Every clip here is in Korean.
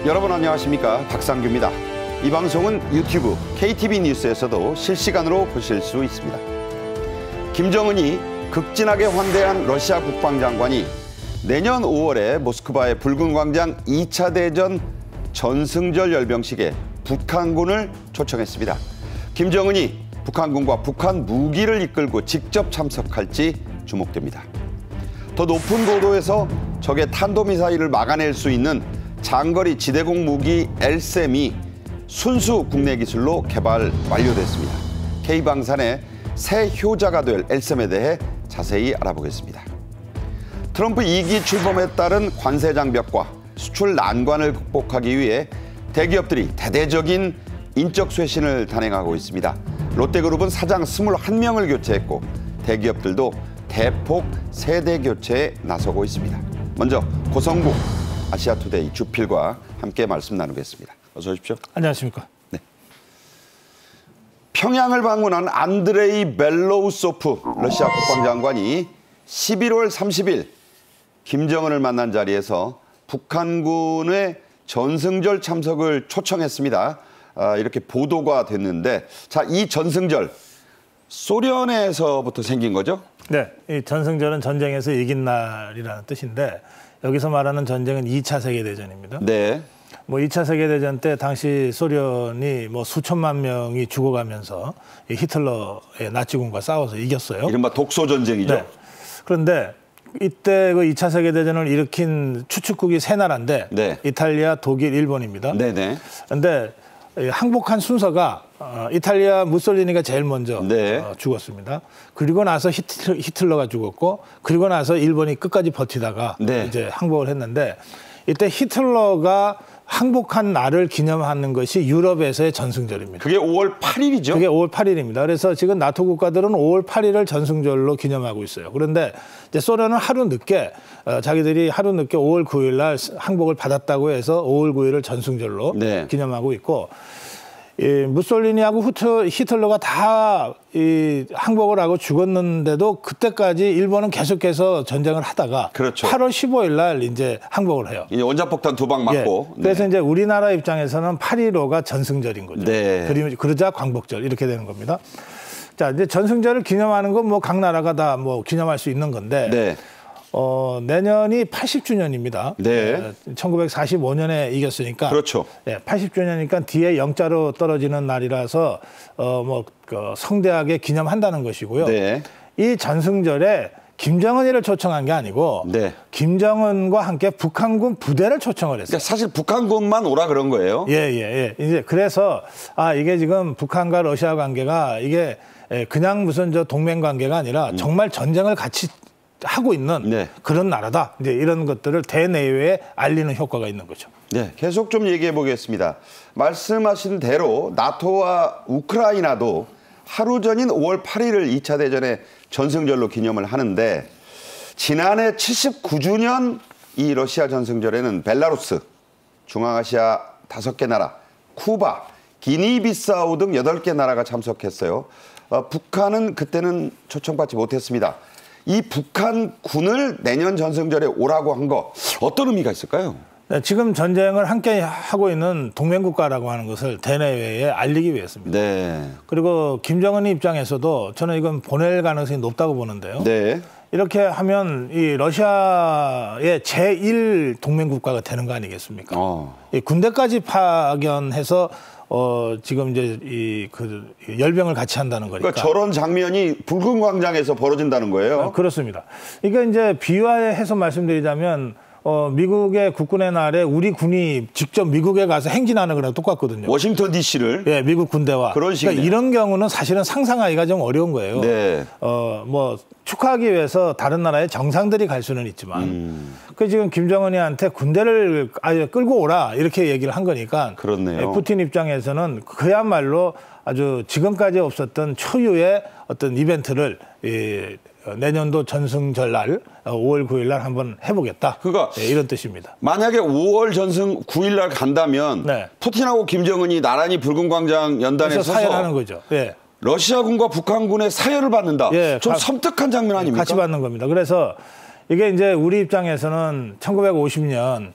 여러분 안녕하십니까, 박상규입니다. 이 방송은 유튜브 KTV 뉴스에서도 실시간으로 보실 수 있습니다. 김정은이 극진하게 환대한 러시아 국방장관이 내년 5월에 모스크바의 붉은 광장 2차 대전 전승절 열병식에 북한군을 초청했습니다. 김정은이 북한군과 북한 무기를 이끌고 직접 참석할지 주목됩니다. 더 높은 고도에서 적의 탄도미사일을 막아낼 수 있는 장거리 지대공 무기 LSAM이 순수 국내 기술로 개발 완료됐습니다. K방산의 새 효자가 될 LSAM에 대해 자세히 알아보겠습니다. 트럼프 2기 출범에 따른 관세 장벽과 수출 난관을 극복하기 위해 대기업들이 대대적인 인적 쇄신을 단행하고 있습니다. 롯데그룹은 사장 21명을 교체했고 대기업들도 대폭 세대 교체에 나서고 있습니다. 먼저 고성국 아시아투데이 주필과 함께 말씀 나누겠습니다. 어서 오십시오. 안녕하십니까. 네. 평양을 방문한 안드레이 벨로우소프 러시아 국방장관이 11월 30일 김정은을 만난 자리에서 북한군의 전승절 참석을 초청했습니다. 이렇게 보도가 됐는데, 자, 이 전승절 소련에서부터 생긴 거죠? 네, 이 전승절은 전쟁에서 이긴 날이라는 뜻인데 여기서 말하는 전쟁은 2차 세계대전입니다. 네. 뭐 2차 세계대전 때 당시 소련이 뭐 수천만 명이 죽어가면서 히틀러의 나치군과 싸워서 이겼어요. 이른바 독소전쟁이죠. 네. 그런데 이때 그 2차 세계대전을 일으킨 추축국이 세 나라인데 네. 이탈리아, 독일, 일본입니다. 네네. 그런데 항복한 순서가 이탈리아 무솔리니가 제일 먼저 네. 죽었습니다. 그리고 나서 히틀러가 죽었고, 그리고 나서 일본이 끝까지 버티다가 네. 이제 항복을 했는데, 이때 히틀러가 항복한 날을 기념하는 것이 유럽에서의 전승절입니다. 그게 5월 8일이죠? 그게 5월 8일입니다. 그래서 지금 나토 국가들은 5월 8일을 전승절로 기념하고 있어요. 그런데 이제 소련은 하루 늦게 자기들이 하루 늦게 5월 9일 날 항복을 받았다고 해서 5월 9일을 전승절로 네. 기념하고 있고, 무솔리니하고 히틀러가 다 항복을 하고 죽었는데도 그때까지 일본은 계속해서 전쟁을 하다가 그렇죠. 8월 15일 날 이제 항복을 해요. 이제 원자폭탄 2방 맞고. 예. 그래서 이제 우리나라 입장에서는 8.15가 전승절인 거죠. 네. 그러자 광복절 이렇게 되는 겁니다. 자, 이제 전승절을 기념하는 건 뭐 각 나라가 다 뭐 기념할 수 있는 건데. 네. 내년이 80주년입니다. 네. 1945년에 이겼으니까. 그렇죠. 네, 80주년이니까 뒤에 0자로 떨어지는 날이라서 성대하게 기념한다는 것이고요. 네. 이 전승절에 김정은이를 초청한 게 아니고 네. 김정은과 함께 북한군 부대를 초청을 했어요. 그러니까 사실 북한군만 오라 그런 거예요. 예. 이제 그래서 이게 지금 북한과 러시아 관계가 이게 그냥 무슨 동맹 관계가 아니라 정말 전쟁을 같이 하고 있는 네. 그런 나라다. 이제 이런 것들을 대내외에 알리는 효과가 있는 거죠. 네, 계속 좀 얘기해 보겠습니다. 말씀하신 대로 나토와 우크라이나도 하루 전인 5월 8일을 2차 대전의 전승절로 기념을 하는데, 지난해 79주년 이 러시아 전승절에는 벨라루스, 중앙아시아 5개 나라, 쿠바, 기니비사우 등 8개 나라가 참석했어요. 북한은 그때는 초청받지 못했습니다. 이 북한군을 내년 전승절에 오라고 한 거 어떤 의미가 있을까요? 네, 지금 전쟁을 함께 하고 있는 동맹국가라고 하는 것을 대내외에 알리기 위해서입니다. 네. 그리고 김정은 입장에서도 저는 이건 보낼 가능성이 높다고 보는데요. 네. 이렇게 하면 이 러시아의 제1 동맹국가가 되는 거 아니겠습니까? 이 군대까지 파견해서 지금 이제 열병을 같이 한다는 거니까. 그러니까 저런 장면이 붉은 광장에서 벌어진다는 거예요? 그렇습니다. 이게 이제 비유해서 말씀드리자면 미국의 국군의 날에 우리 군이 직접 미국에 가서 행진하는 거랑 똑같거든요. 워싱턴 DC를. 예, 미국 군대와. 그런 식이네요. 그러니까 이런 경우는 사실은 상상하기가 좀 어려운 거예요. 네. 뭐 축하하기 위해서 다른 나라의 정상들이 갈 수는 있지만, 그 지금 김정은이한테 군대를 아예 끌고 오라 이렇게 얘기를 한 거니까. 그렇네요. 푸틴 입장에서는 그야말로 아주 지금까지 없었던 초유의 어떤 이벤트를 내년도 전승절 날 5월 9일 날 한번 해보겠다. 그러니까 이런 뜻입니다. 만약에 5월 전승 9일 날 간다면 네. 푸틴하고 김정은이 나란히 붉은 광장 연단에 서서 사열하는 거죠. 예. 러시아군과 북한군의 사열을 받는다. 예, 좀 섬뜩한 장면 아닙니까? 같이 받는 겁니다. 그래서 이게 이제 우리 입장에서는 1950년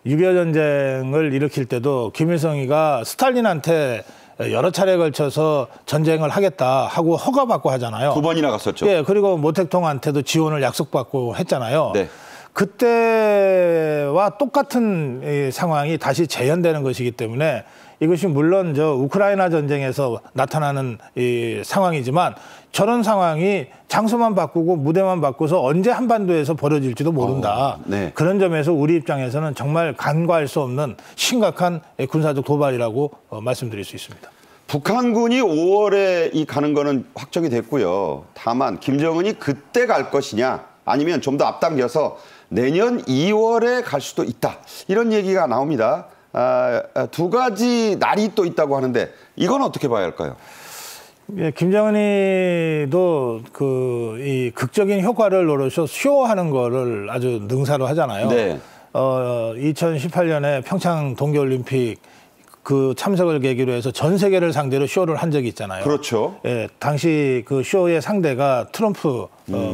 6.25 전쟁을 일으킬 때도 김일성이가 스탈린한테 여러 차례에 걸쳐서 전쟁을 하겠다 하고 허가받고 하잖아요. 2번이나 갔었죠. 예, 그리고 모택동한테도 지원을 약속받고 했잖아요. 네. 그때와 똑같은 상황이 다시 재현되는 것이기 때문에 이것이 물론 우크라이나 전쟁에서 나타나는 이 상황이지만 저런 상황이 장소만 바꾸고 무대만 바꿔서 언제 한반도에서 벌어질지도 모른다. 네. 그런 점에서 우리 입장에서는 정말 간과할 수 없는 심각한 군사적 도발이라고 말씀드릴 수 있습니다. 북한군이 5월에 가는 거는 확정이 됐고요. 다만 김정은이 그때 갈 것이냐 아니면 좀 더 앞당겨서 내년 2월에 갈 수도 있다. 이런 얘기가 나옵니다. 두 가지 날이 또 있다고 하는데 이건 어떻게 봐야 할까요? 예, 김정은이도 이 극적인 효과를 노려서 쇼하는 거를 아주 능사로 하잖아요. 네. 2018년에 평창 동계올림픽 그 참석을 계기로 해서 전 세계를 상대로 쇼를 한 적이 있잖아요. 그렇죠. 예, 당시 그 쇼의 상대가 트럼프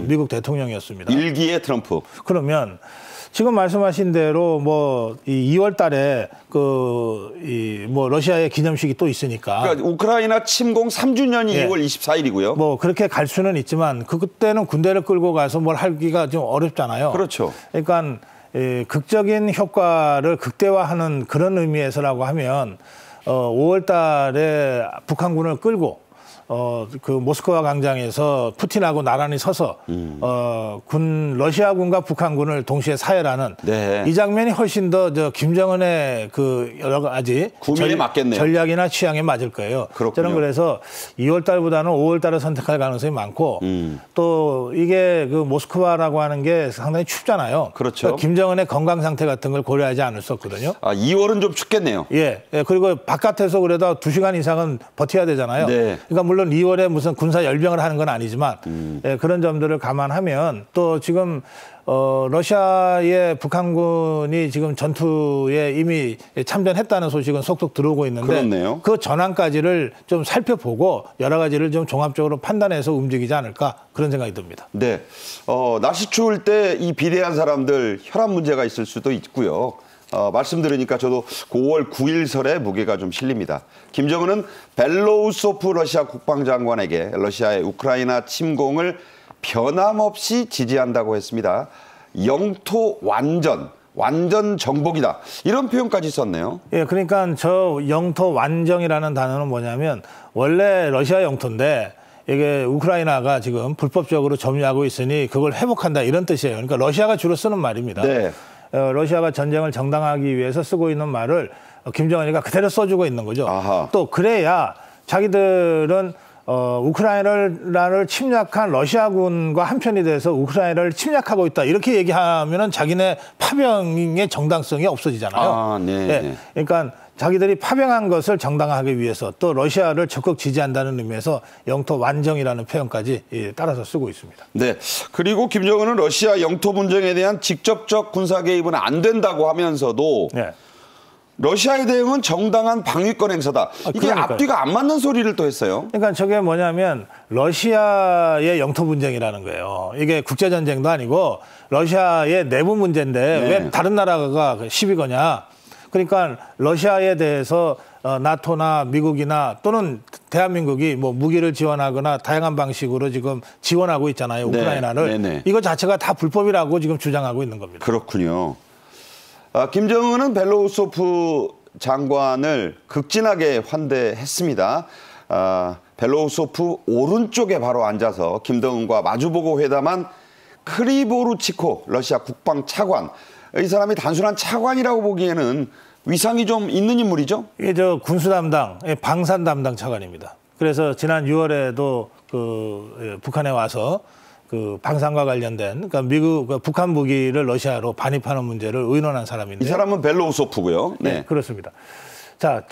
미국 대통령이었습니다. 일기의 트럼프. 그러면 지금 말씀하신 대로 이 2월 달에 러시아의 기념식이 또 있으니까. 그러니까 우크라이나 침공 3주년이 예. 2월 24일이고요. 그렇게 갈 수는 있지만 그때는 군대를 끌고 가서 뭘 하기가 좀 어렵잖아요. 그렇죠. 그러니까 극적인 효과를 극대화하는 그런 의미에서라고 하면 5월 달에 북한군을 끌고 그 모스크바 광장에서 푸틴하고 나란히 서서 러시아군과 북한군을 동시에 사열하는 네. 이 장면이 훨씬 더 김정은의 그 여러 가지 구미에 맞겠네요. 전략이나 취향에 맞을 거예요. 그렇군요. 저는 그래서 2월 달보다는 5월 달을 선택할 가능성이 많고 또 이게 그 모스크바라고 하는 게 상당히 춥잖아요. 그렇죠. 그러니까 김정은의 건강 상태 같은 걸 고려하지 않을 수 없거든요. 2월은 좀 춥겠네요. 예. 그리고 바깥에서 그래도 2시간 이상은 버텨야 되잖아요. 네. 그러니까 물론 2월에 무슨 군사 열병을 하는 건 아니지만 그런 점들을 감안하면 또 지금 러시아의 북한군이 지금 전투에 이미 참전했다는 소식은 속속 들어오고 있는데 그렇네요. 그 전황까지를 좀 살펴보고 여러 가지를 좀 종합적으로 판단해서 움직이지 않을까 그런 생각이 듭니다. 네. 날씨 추울 때 이 비대한 사람들 혈압 문제가 있을 수도 있고요. 말씀 들으니까 저도 5월 9일설에 무게가 좀 실립니다. 김정은은 벨로우소프 러시아 국방장관에게 러시아의 우크라이나 침공을 변함없이 지지한다고 했습니다. 영토 완전 정복이다. 이런 표현까지 썼네요. 예, 그러니까 저 영토 완정이라는 단어는 뭐냐면 원래 러시아 영토인데 이게 우크라이나가 지금 불법적으로 점유하고 있으니 그걸 회복한다 이런 뜻이에요. 그러니까 러시아가 주로 쓰는 말입니다. 네. 러시아가 전쟁을 정당하기 위해서 쓰고 있는 말을 김정은이가 그대로 써주고 있는 거죠. 아하. 또 그래야 자기들은 우크라이나를 침략한 러시아군과 한편이 돼서 우크라이나를 침략하고 있다. 이렇게 얘기하면은 자기네 파병의 정당성이 없어지잖아요. 네. 네. 그러니까 자기들이 파병한 것을 정당화하기 위해서 또 러시아를 적극 지지한다는 의미에서 영토 완정이라는 표현까지 따라서 쓰고 있습니다. 네. 그리고 김정은은 러시아 영토 분쟁에 대한 직접적 군사 개입은 안 된다고 하면서도 네. 러시아의 대응은 정당한 방위권 행사다. 이게 그러니까요. 앞뒤가 안 맞는 소리를 또 했어요. 그러니까 저게 뭐냐면 러시아의 영토 분쟁이라는 거예요. 이게 국제전쟁도 아니고 러시아의 내부 문제인데 네. 왜 다른 나라가 시비 거냐. 그러니까 러시아에 대해서 나토나 미국이나 또는 대한민국이 무기를 지원하거나 다양한 방식으로 지금 지원하고 있잖아요. 우크라이나를. 네. 이거 자체가 다 불법이라고 지금 주장하고 있는 겁니다. 그렇군요. 김정은은 벨로우소프 장관을 극진하게 환대했습니다. 벨로우소프 오른쪽에 바로 앉아서 김정은과 마주보고 회담한 크리보루치코 러시아 국방 차관. 이 사람이 단순한 차관이라고 보기에는 위상이 좀 있는 인물이죠? 이게 군수 담당, 방산 담당 차관입니다. 그래서 지난 6월에도 북한에 와서 방산과 관련된 그러니까 북한 무기를 러시아로 반입하는 문제를 의논한 사람인데 이 사람은 벨로우소프고요. 네, 그렇습니다. 자,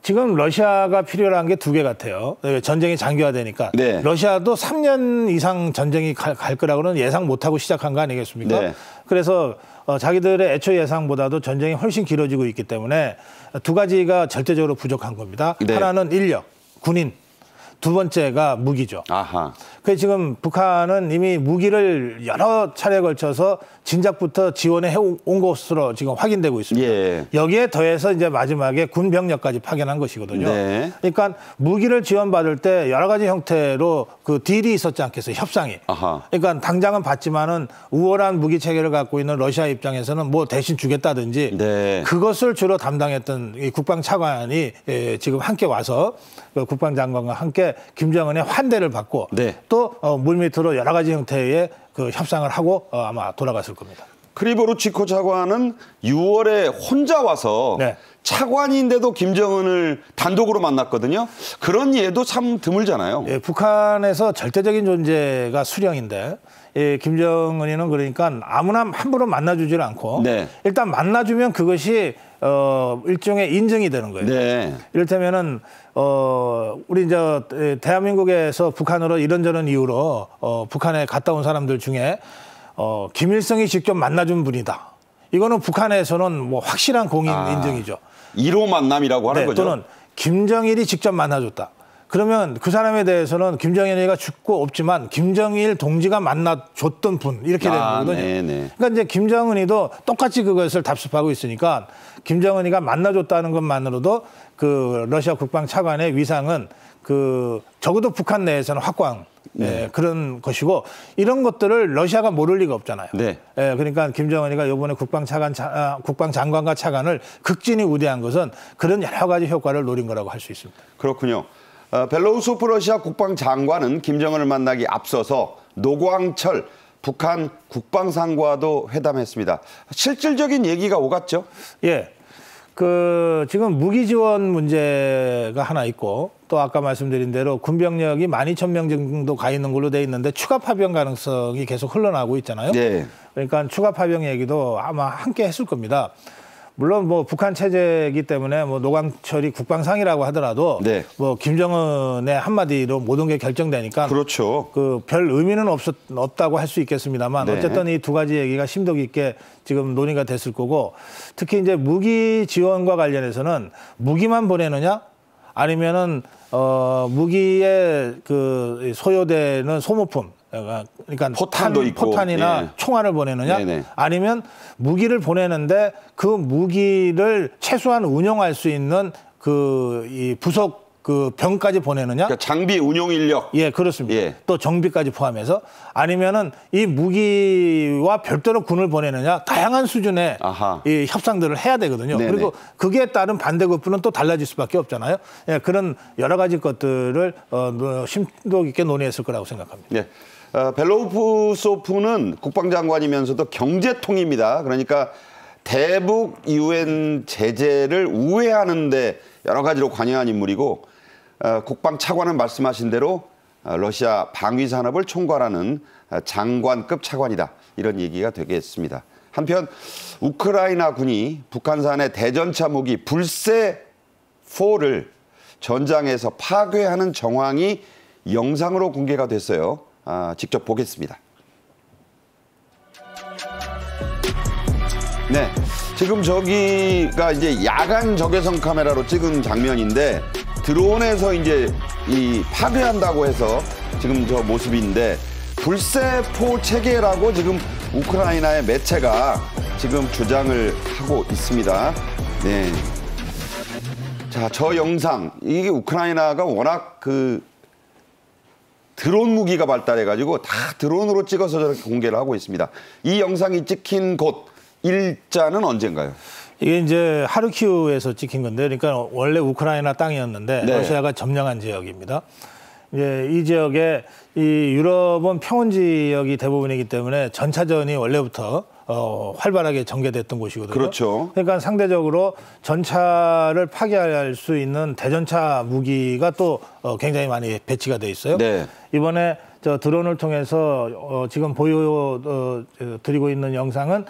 지금 러시아가 필요한 게 두 개 같아요. 전쟁이 장기화되니까 네. 러시아도 3년 이상 전쟁이 갈 거라고는 예상 못하고 시작한 거 아니겠습니까? 네. 그래서 자기들의 애초 예상보다도 전쟁이 훨씬 길어지고 있기 때문에 두 가지가 절대적으로 부족한 겁니다. 네. 하나는 인력, 군인. 두 번째가 무기죠. 아하. 그 지금 북한은 이미 무기를 여러 차례에 걸쳐서 진작부터 지원해 온 것으로 지금 확인되고 있습니다. 예. 여기에 더해서 이제 마지막에 군 병력까지 파견한 것이거든요. 네. 그러니까 무기를 지원받을 때 여러 가지 형태로 그 딜이 있었지 않겠어요, 협상이. 아하. 그러니까 당장은 받지만은 우월한 무기 체계를 갖고 있는 러시아 입장에서는 뭐 대신 주겠다든지 네. 그것을 주로 담당했던 이 국방차관이 지금 함께 와서 그 국방장관과 함께 김정은의 환대를 받고 네. 또 물밑으로 여러 가지 형태의 그 협상을 하고 아마 돌아갔을 겁니다. 크리보루치코 차관은 6월에 혼자 와서 네. 차관인데도 김정은을 단독으로 만났거든요. 그런 예도 참 드물잖아요. 예, 북한에서 절대적인 존재가 수령인데 김정은이는 그러니까 아무나 함부로 만나주질 않고 네. 일단 만나주면 그것이 일종의 인증이 되는 거예요. 네. 이를테면은 우리 이제 대한민국에서 북한으로 이런저런 이유로 북한에 갔다 온 사람들 중에 김일성이 직접 만나준 분이다. 이거는 북한에서는 뭐 확실한 공인 인증이죠. 1호 만남이라고 하는 네, 거죠. 또는 김정일이 직접 만나줬다. 그러면 그 사람에 대해서는 김정일이가 죽고 없지만 김정일 동지가 만나줬던 분 이렇게 되는 거거든요. 네네. 그러니까 이제 김정은이도 똑같이 그것을 답습하고 있으니까 김정은이가 만나줬다는 것만으로도 그 러시아 국방차관의 위상은 그 적어도 북한 내에서는 확고한 그런 것이고 이런 것들을 러시아가 모를 리가 없잖아요. 네. 그러니까 김정은이가 이번에 국방장관과 차관을 극진히 우대한 것은 그런 여러 가지 효과를 노린 거라고 할 수 있습니다. 그렇군요. 벨로우소프 러시아 국방장관은 김정은을 만나기 앞서서 노광철 북한 국방상과도 회담했습니다. 실질적인 얘기가 오갔죠? 예. 그 지금 무기 지원 문제가 하나 있고 또 아까 말씀드린 대로 군병력이 12,000명 정도 가 있는 걸로 돼 있는데 추가 파병 가능성이 계속 흘러나오고 있잖아요. 네. 그러니까 추가 파병 얘기도 아마 함께 했을 겁니다. 물론 뭐 북한 체제이기 때문에 뭐 노광철이 국방상이라고 하더라도 네. 뭐 김정은의 한마디로 모든 게 결정되니까 그렇죠. 그 별 의미는 없다고 할 수 있겠습니다만 네. 어쨌든 이 두 가지 얘기가 심도 깊게 지금 논의가 됐을 거고 특히 이제 무기 지원과 관련해서는 무기만 보내느냐 아니면은 무기에 그 소요되는 소모품 그러니까 포탄도 있고. 포탄이나 예. 총알을 보내느냐 네네. 아니면 무기를 보내는데 그 무기를 최소한 운용할 수 있는 그 이 부속 그 병까지 보내느냐? 그러니까 장비 운용 인력. 예, 그렇습니다. 예. 또 정비까지 포함해서 아니면은 이 무기와 별도로 군을 보내느냐 다양한 수준의 아하. 이 협상들을 해야 되거든요. 네네. 그리고 그게 따른 반대급부는 또 달라질 수밖에 없잖아요. 예, 그런 여러 가지 것들을 심도 깊게 논의했을 거라고 생각합니다. 네. 벨로우소프는 국방장관이면서도 경제통입니다. 그러니까 대북 유엔 제재를 우회하는 데 여러 가지로 관여한 인물이고 국방차관은 말씀하신 대로 러시아 방위산업을 총괄하는 장관급 차관이다. 이런 얘기가 되겠습니다. 한편 우크라이나 군이 북한산의 대전차 무기 불세-4를 전장에서 파괴하는 정황이 영상으로 공개가 됐어요. 직접 보겠습니다. 네, 지금 저기가 이제 야간 적외선 카메라로 찍은 장면인데 드론에서 이제 이 파괴한다고 해서 지금 저 모습인데 불세포 체계라고 지금 우크라이나의 매체가 지금 주장을 하고 있습니다. 네. 자, 저 영상 이게 우크라이나가 워낙 그 드론 무기가 발달해가지고 다 드론으로 찍어서 저렇게 공개를 하고 있습니다. 이 영상이 찍힌 곳 일자는 언젠가요? 이게 이제 하르키우에서 찍힌 건데, 그러니까 원래 우크라이나 땅이었는데 네. 러시아가 점령한 지역입니다. 이제 이 지역에 이 유럽은 평원 지역이 대부분이기 때문에 전차전이 원래부터 활발하게 전개됐던 곳이거든요. 그렇죠. 그러니까 상대적으로 전차를 파괴할 수 있는 대전차 무기가 또 굉장히 많이 배치가 돼 있어요. 네. 이번에 저 드론을 통해서 지금 보여드리고 있는 영상은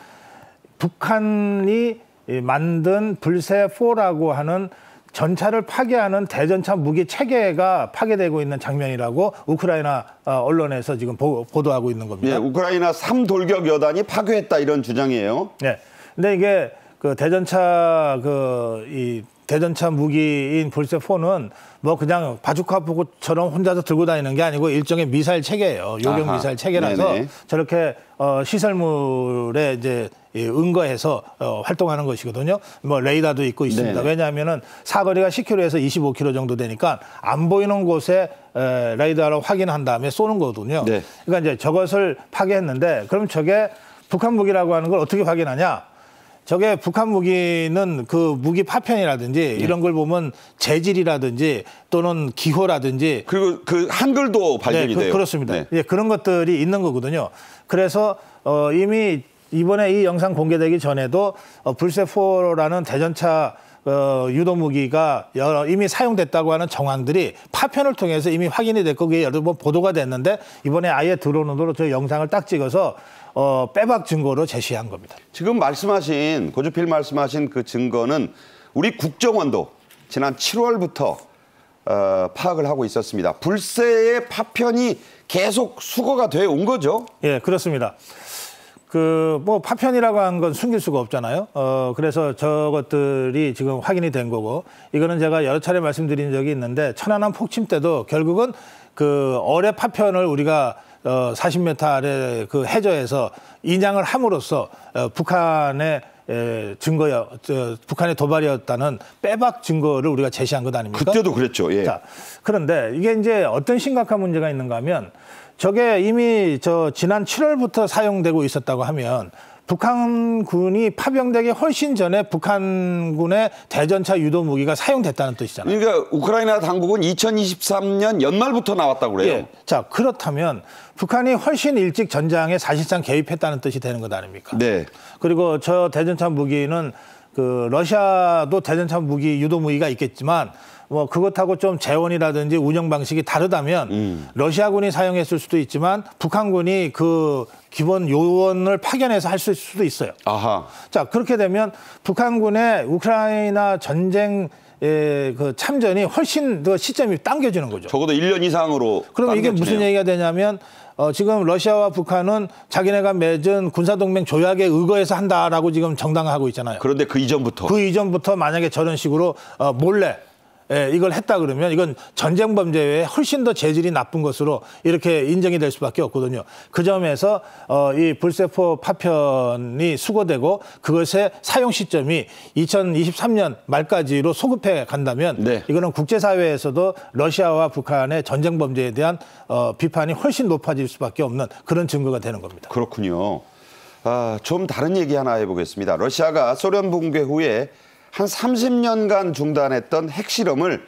북한이 만든 불세-4라고 하는 전차를 파괴하는 대전차 무기 체계가 파괴되고 있는 장면이라고 우크라이나 언론에서 지금 보도하고 있는 겁니다. 예, 우크라이나 3돌격 여단이 파괴했다 이런 주장이에요. 네. 근데 이게 그 대전차 이 대전차 무기인 불세4는 뭐 그냥 바주카포처럼 혼자서 들고 다니는 게 아니고 일종의 미사일 체계예요. 요격 미사일 체계라서 네네. 저렇게 시설물에 이제 응거해서 활동하는 것이거든요. 뭐 레이더도 있고 있습니다. 네네. 왜냐하면은 사거리가 10km에서 25km 정도 되니까 안 보이는 곳에 레이더로 확인한 다음에 쏘는 거거든요. 네. 그러니까 이제 저것을 파괴했는데 그럼 저게 북한 무기라고 하는 걸 어떻게 확인하냐? 저게 북한 무기는 그 무기 파편이라든지 네. 이런 걸 보면 재질이라든지 또는 기호라든지 그리고 그 한글도 발견이 돼요. 그렇습니다. 네. 예, 그런 것들이 있는 거거든요. 그래서 이미 이번에 이 영상 공개되기 전에도 불세4라는 대전차 유도 무기가 이미 사용됐다고 하는 정황들이 파편을 통해서 이미 확인이 됐고 그게 여러 번 보도가 됐는데 이번에 아예 드론으로 저 영상을 딱 찍어서 빼박 증거로 제시한 겁니다. 지금 말씀하신 고주필 말씀하신 그 증거는 우리 국정원도 지난 7월부터 파악을 하고 있었습니다. 불세의 파편이 계속 수거가 돼 온 거죠? 예, 그렇습니다. 뭐 파편이라고 한 건 숨길 수가 없잖아요. 그래서 저것들이 지금 확인이 된 거고 이거는 제가 여러 차례 말씀드린 적이 있는데 천안함 폭침 때도 결국은 그 어뢰 파편을 우리가 40m 아래 그 해저에서 인양을 함으로써 북한의 북한의 도발이었다는 빼박 증거를 우리가 제시한 것 아닙니까? 그때도 그랬죠. 예. 자, 그런데 이게 이제 어떤 심각한 문제가 있는가 하면 저게 이미 지난 7월부터 사용되고 있었다고 하면 북한군이 파병되기 훨씬 전에 북한군의 대전차 유도 무기가 사용됐다는 뜻이잖아요. 그러니까 우크라이나 당국은 2023년 연말부터 나왔다고 그래요. 예. 자, 그렇다면 북한이 훨씬 일찍 전장에 사실상 개입했다는 뜻이 되는 것 아닙니까? 네. 그리고 저 대전차 무기는 그 러시아도 대전차 무기 유도 무기가 있겠지만 뭐 그것하고 좀 재원이라든지 운영 방식이 다르다면 러시아군이 사용했을 수도 있지만 북한군이 그 기본 요원을 파견해서 할 수도 있어요. 아하. 자, 그렇게 되면 북한군의 우크라이나 전쟁 그 참전이 훨씬 더 시점이 당겨지는 거죠. 적어도 1년 이상으로. 그럼 이게 무슨 얘기가 되냐면 지금 러시아와 북한은 자기네가 맺은 군사동맹 조약에 의거해서 한다라고 지금 정당화하고 있잖아요. 그런데 그 이전부터 만약에 저런 식으로 몰래 이걸 했다 그러면 이건 전쟁 범죄 외에 훨씬 더 재질이 나쁜 것으로 이렇게 인정이 될 수밖에 없거든요. 그 점에서 이 불세4 파편이 수거되고 그것의 사용 시점이 2023년 말까지로 소급해 간다면 네. 이거는 국제사회에서도 러시아와 북한의 전쟁 범죄에 대한 비판이 훨씬 높아질 수밖에 없는 그런 증거가 되는 겁니다. 그렇군요. 좀 다른 얘기 하나 해보겠습니다. 러시아가 소련 붕괴 후에 한 30년간 중단했던 핵실험을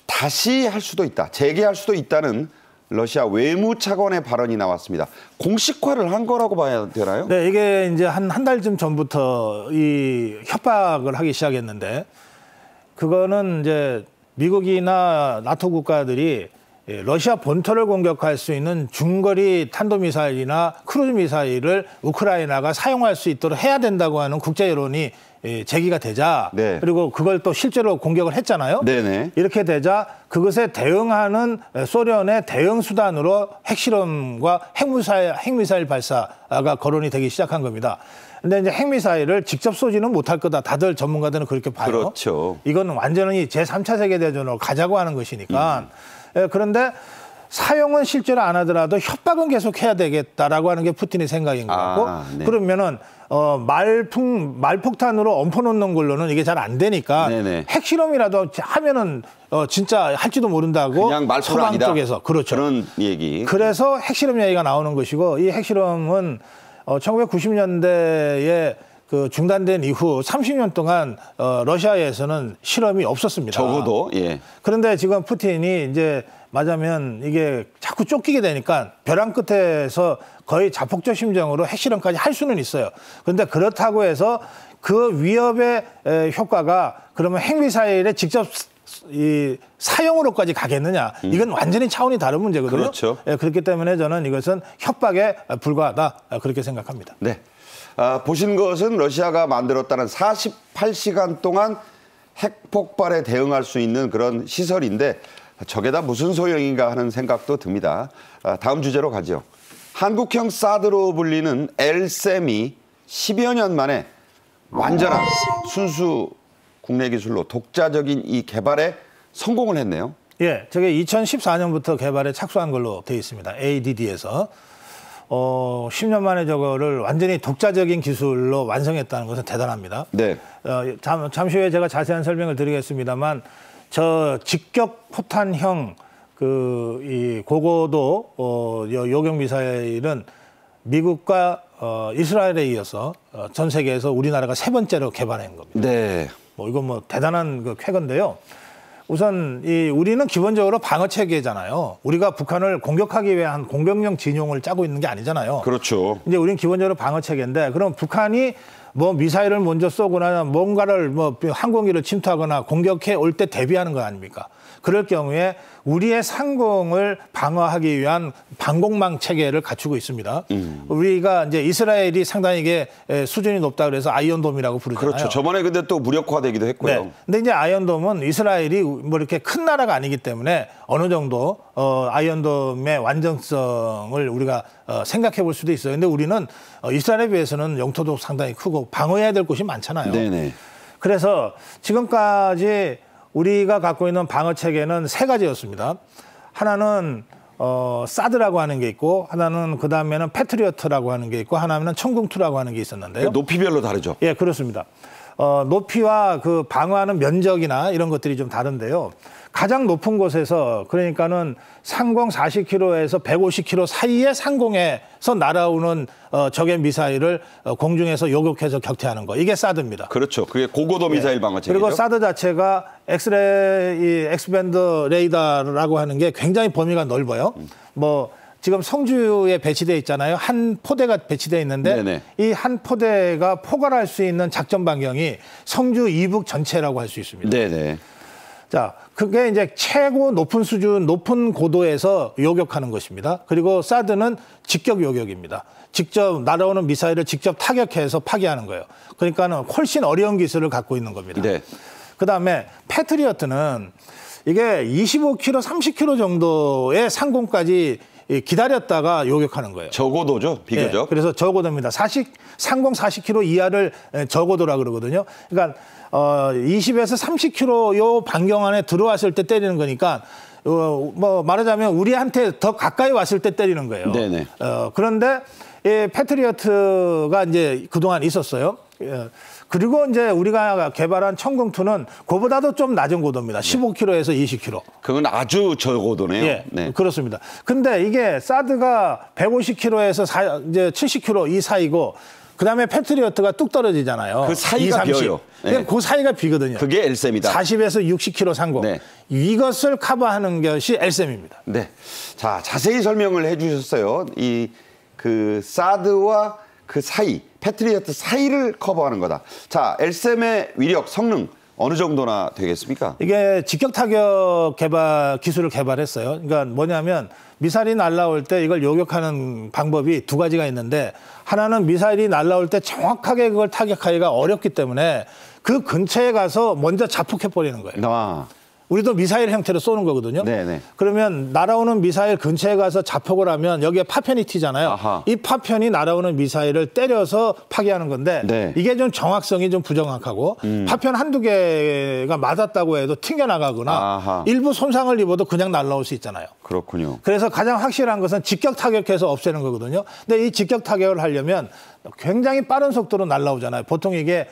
다시 할 수도 있다, 재개할 수도 있다는 러시아 외무차관의 발언이 나왔습니다. 공식화를 한 거라고 봐야 되나요? 네, 이게 이제 한 달쯤 전부터 이 협박을 하기 시작했는데 그거는 이제 미국이나 나토 국가들이 러시아 본토를 공격할 수 있는 중거리 탄도미사일이나 크루즈 미사일을 우크라이나가 사용할 수 있도록 해야 된다고 하는 국제 여론이 제기가 되자 네. 그리고 그걸 또 실제로 공격을 했잖아요. 네네. 이렇게 되자 그것에 대응하는 소련의 대응 수단으로 핵실험과 핵미사일 발사가 거론이 되기 시작한 겁니다. 근데 이제 핵미사일을 직접 쏘지는 못할 거다. 다들 전문가들은 그렇게 봐요. 그렇죠. 이건 완전히 제3차 세계대전으로 가자고 하는 것이니까. 그런데 사용은 실제로 안 하더라도 협박은 계속 해야 되겠다라고 하는 게 푸틴의 생각인 것 같고 네. 그러면은 말폭탄으로 엎어놓는 걸로는 이게 잘 안 되니까 네네. 핵실험이라도 하면은 진짜 할지도 모른다고 그냥 말포는 아니다. 쪽에서 그렇죠. 그런 얘기. 그래서 핵실험 얘기가 나오는 것이고 이 핵실험은 1990년대에 그 중단된 이후 30년 동안 러시아에서는 실험이 없었습니다. 적어도 예. 그런데 지금 푸틴이 이제 맞으면 이게 자꾸 쫓기게 되니까 벼랑 끝에서 거의 자폭적 심정으로 핵실험까지 할 수는 있어요. 그런데 그렇다고 해서 그 위협의 효과가 그러면 핵미사일에 직접 이 사용으로까지 가겠느냐. 이건 완전히 차원이 다른 문제거든요. 그렇죠. 그렇기 때문에 저는 이것은 협박에 불과하다. 그렇게 생각합니다. 네. 보신 것은 러시아가 만들었다는 48시간 동안 핵 폭발에 대응할 수 있는 그런 시설인데 저게 다 무슨 소용인가 하는 생각도 듭니다. 다음 주제로 가죠. 한국형 사드로 불리는 L쌤이 10여 년 만에 완전한 순수 국내 기술로 독자적인 이 개발에 성공을 했네요. 예, 저게 2014년부터 개발에 착수한 걸로 되어 있습니다. ADD에서. 10년 만에 저거를 완전히 독자적인 기술로 완성했다는 것은 대단합니다. 네. 잠시 후에 제가 자세한 설명을 드리겠습니다만 저 직격 포탄형 이 고고도 요격 미사일은 미국과 이스라엘에 이어서 전 세계에서 우리나라가 세 번째로 개발한 겁니다. 네. 이건 뭐 대단한 그 쾌거인데요. 우선 우리는 기본적으로 방어 체계잖아요. 우리가 북한을 공격하기 위한 공격용 진용을 짜고 있는 게 아니잖아요. 그렇죠. 이제 우리는 기본적으로 방어 체계인데 그럼 북한이 뭐 미사일을 먼저 쏘거나 뭔가를 항공기를 침투하거나 공격해 올 때 대비하는 거 아닙니까? 그럴 경우에 우리의 상공을 방어하기 위한 방공망 체계를 갖추고 있습니다. 우리가 이제 이스라엘이 상당히 이게 수준이 높다 그래서 아이언돔이라고 부르잖아요. 그렇죠. 저번에 근데 또 무력화되기도 했고요. 네. 근데 이제 아이언돔은 이스라엘이 뭐 이렇게 큰 나라가 아니기 때문에 어느 정도 아이언돔의 완전성을 우리가 생각해 볼 수도 있어요. 근데 우리는 이스라엘에 비해서는 영토도 상당히 크고 방어해야 될 곳이 많잖아요. 네네. 그래서 지금까지 우리가 갖고 있는 방어 체계는 세 가지였습니다. 하나는 사드라고 하는 게 있고 하나는 그다음에는 패트리어트라고 하는 게 있고 하나는 천궁2라고 하는 게 있었는데요. 높이별로 다르죠. 예, 그렇습니다. 높이와 그 방어하는 면적이나 이런 것들이 좀 다른데요. 가장 높은 곳에서 그러니까는 상공 40km에서 150km 사이의 상공에서 날아오는 적의 미사일을 공중에서 요격해서 격퇴하는 거. 이게 사드입니다. 그렇죠. 그게 고고도 미사일 방어 체계죠. 그리고 사드 자체가 엑스밴드 레이더라고 하는 게 굉장히 범위가 넓어요. 뭐 지금 성주에 배치되어 있잖아요. 한 포대가 배치되어 있는데 이 한 포대가 포괄할 수 있는 작전 반경이 성주 이북 전체라고 할 수 있습니다. 네네. 자, 그게 이제 최고 높은 수준, 높은 고도에서 요격하는 것입니다. 그리고 사드는 직격 요격입니다. 직접 날아오는 미사일을 직접 타격해서 파괴하는 거예요. 그러니까는 훨씬 어려운 기술을 갖고 있는 겁니다. 네. 그다음에 패트리어트는 이게 25km, 30km 정도의 상공까지 기다렸다가 요격하는 거예요. 저고도죠, 비교적. 네, 그래서 저고도입니다. 상공 40km 이하를 저고도라 그러거든요. 그러니까 20에서 30km 요 반경 안에 들어왔을 때 때리는 거니까 뭐 말하자면 우리한테 더 가까이 왔을 때 때리는 거예요. 네네. 그런데 이 패트리어트가 이제 그동안 있었어요. 그리고 이제 우리가 개발한 천궁2는 그보다도 좀 낮은 고도입니다. 15km에서 20km. 그건 아주 저고도네요. 예, 네. 그렇습니다. 근데 이게 사드가 150km에서 이제 70km 이 사이고 그다음에 패트리어트가 뚝 떨어지잖아요. 그 사이가 2, 30. 비어요. 네. 그 사이가 비거든요. 그게 LSM이다. 40에서 60km 상공. 네. 이것을 커버하는 것이 LSM입니다. 네. 자, 자세히 설명을 해 주셨어요. 그 사드와 그 사이, 패트리어트 사이를 커버하는 거다. 자, LSM의 위력, 성능 어느 정도나 되겠습니까? 이게 직격 타격 기술을 개발했어요. 그러니까 뭐냐면 미사일이 날아올 때 이걸 요격하는 방법이 두 가지가 있는데 하나는 미사일이 날아올 때 정확하게 그걸 타격하기가 어렵기 때문에 그 근처에 가서 먼저 자폭해버리는 거예요. 우리도 미사일 형태로 쏘는 거거든요. 네네. 그러면 날아오는 미사일 근처에 가서 자폭을 하면 여기에 파편이 튀잖아요. 아하. 이 파편이 날아오는 미사일을 때려서 파괴하는 건데 네. 이게 좀 정확성이 좀 부정확하고 파편 한두 개가 맞았다고 해도 튕겨나가거나 아하. 일부 손상을 입어도 그냥 날아올 수 있잖아요. 그렇군요. 그래서 가장 확실한 것은 직격 타격해서 없애는 거거든요. 근데 이 직격 타격을 하려면 굉장히 빠른 속도로 날아오잖아요. 보통 이게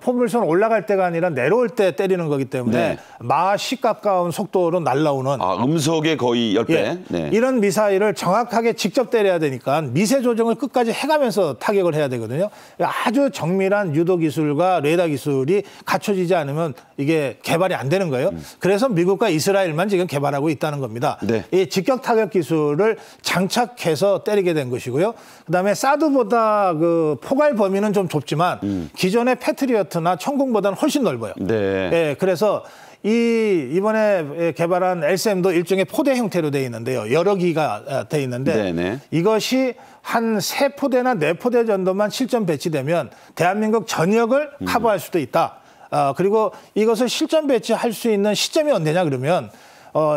포물선 올라갈 때가 아니라 내려올 때 때리는 거기 때문에 네. 마 10 가까운 속도로 날아오는 음속의 거의 10배. 예, 네. 이런 미사일을 정확하게 직접 때려야 되니까 미세 조정을 끝까지 해가면서 타격을 해야 되거든요. 아주 정밀한 유도 기술과 레이더 기술이 갖춰지지 않으면 이게 개발이 안 되는 거예요. 그래서 미국과 이스라엘만 지금 개발하고 있다는 겁니다. 네. 이 직격 타격 기술을 장착해서 때리게 된 것이고요. 그다음에 사드보다 그 포괄 범위는 좀 좁지만 기존의 패트리어트나 천궁보다는 훨씬 넓어요. 네. 예, 그래서 이번에 개발한 LSM도 일종의 포대 형태로 되어 있는데요. 여러 기가 되어 있는데 네네. 이것이 한 3포대나 4포대 정도만 실전 배치되면 대한민국 전역을 커버할 수도 있다. 그리고 이것을 실전 배치할 수 있는 시점이 언제냐 그러면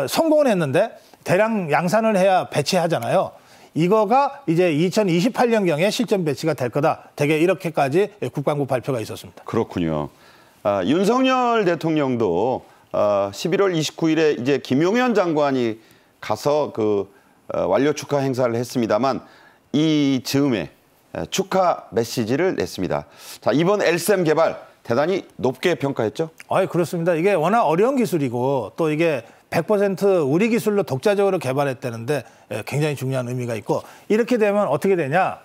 성공을 했는데 대량 양산을 해야 배치하잖아요. 이거가 이제 2028년경에 실전 배치가 될 거다. 대개 이렇게까지 국방부 발표가 있었습니다. 그렇군요. 윤석열 대통령도 11월 29일에 이제 김용현 장관이 가서 완료 축하 행사를 했습니다만 이 즈음에 축하 메시지를 냈습니다. 자, 이번 LSM 개발 대단히 높게 평가했죠? 그렇습니다. 이게 워낙 어려운 기술이고 또 이게 100% 우리 기술로 독자적으로 개발했다는데 굉장히 중요한 의미가 있고, 이렇게 되면 어떻게 되냐?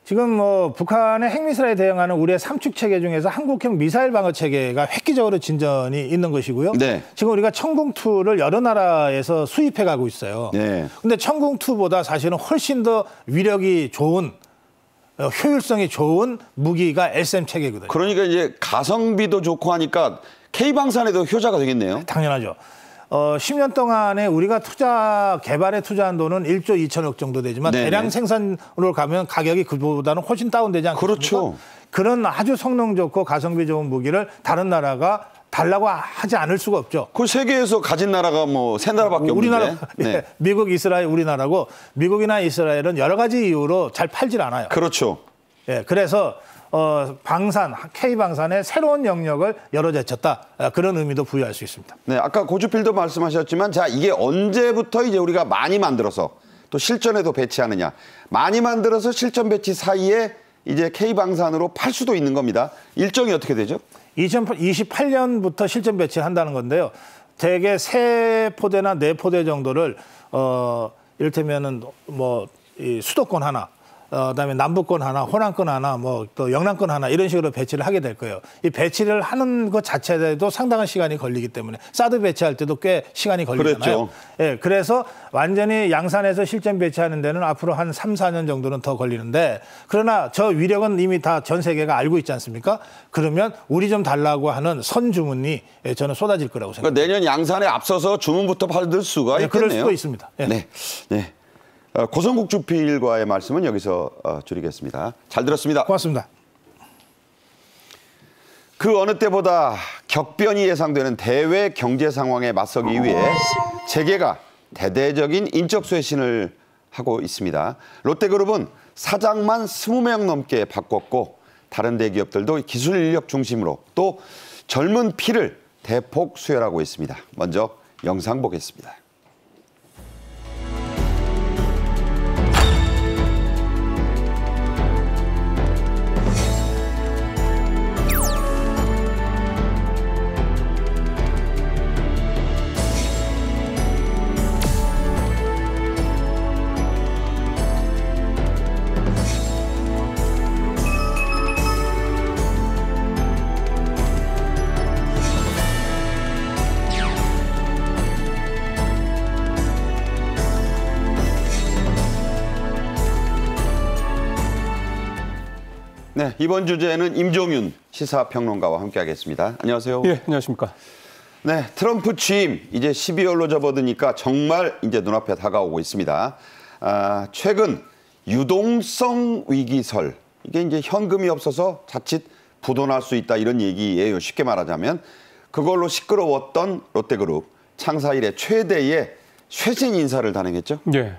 지금 북한의 핵미사일에 대응하는 우리의 삼축 체계 중에서 한국형 미사일 방어 체계가 획기적으로 진전이 있는 것이고요. 네. 지금 우리가 천궁2를 여러 나라에서 수입해 가고 있어요. 네. 근데 천궁2보다 사실은 훨씬 더 위력이 좋은, 효율성이 좋은 무기가 LSM 체계거든요. 그러니까 이제 가성비도 좋고 하니까 K방산에도 효자가 되겠네요. 당연하죠. 10년 동안에 우리가 개발에 투자한 돈은 1조 2천억 정도 되지만 네네. 대량 생산으로 가면 가격이 그보다는 훨씬 다운되지 않겠습니까? 그렇죠. 그런 아주 성능 좋고 가성비 좋은 무기를 다른 나라가 달라고 하지 않을 수가 없죠. 그 세계에서 가진 나라가 세 나라밖에 없는데. 우리나라, 네. 미국, 이스라엘, 우리나라고, 미국이나 이스라엘은 여러 가지 이유로 잘 팔질 않아요. 그렇죠. 그래서 K방산의 새로운 영역을 열어제쳤다, 그런 의미도 부여할 수 있습니다. 네, 아까 고주필도 말씀하셨지만, 자, 이게 언제부터 이제 우리가 많이 만들어서 또 실전에도 배치하느냐. 많이 만들어서 실전 배치 사이에 이제 K방산으로 팔 수도 있는 겁니다. 일정이 어떻게 되죠? 2028년부터 실전 배치를 한다는 건데요. 대개 3포대나 4포대 정도를 이를테면은 이 수도권 하나, 그다음에 남부권 하나, 호남권 하나, 또 영남권 하나, 이런 식으로 배치를 하게 될 거예요. 이 배치를 하는 것 자체에도 상당한 시간이 걸리기 때문에 사드 배치할 때도 꽤 시간이 걸리잖아요. 그랬죠. 예, 그래서 완전히 양산에서 실전 배치하는 데는 앞으로 한 3, 4년 정도는 더 걸리는데, 그러나 저 위력은 이미 다 전 세계가 알고 있지 않습니까? 그러면 우리 좀 달라고 하는 선 주문이 저는 쏟아질 거라고 생각합니다. 그러니까 내년 양산에 앞서서 주문부터 받을 수가 있겠네요. 그럴 수도 있습니다. 예. 네. 네. 고성국 주필과의 말씀은 여기서 줄이겠습니다. 잘 들었습니다. 고맙습니다. 그 어느 때보다 격변이 예상되는 대외 경제 상황에 맞서기 위해 재계가 대대적인 인적 쇄신을 하고 있습니다. 롯데그룹은 사장만 20명 넘게 바꿨고, 다른 대기업들도 기술 인력 중심으로 또 젊은 피를 대폭 수혈하고 있습니다. 먼저 영상 보겠습니다. 네, 이번 주제는 임종윤 시사평론가와 함께하겠습니다. 안녕하세요. 예, 안녕하십니까. 네, 트럼프 취임 이제 12월로 접어드니까 정말 이제 눈앞에 다가오고 있습니다. 최근 유동성 위기설, 이게 이제 현금이 없어서 자칫 부도날 수 있다, 이런 얘기예요. 쉽게 말하자면 그걸로 시끄러웠던 롯데그룹 창사 이래 최대의 쇄신 인사를 단행했죠. 예,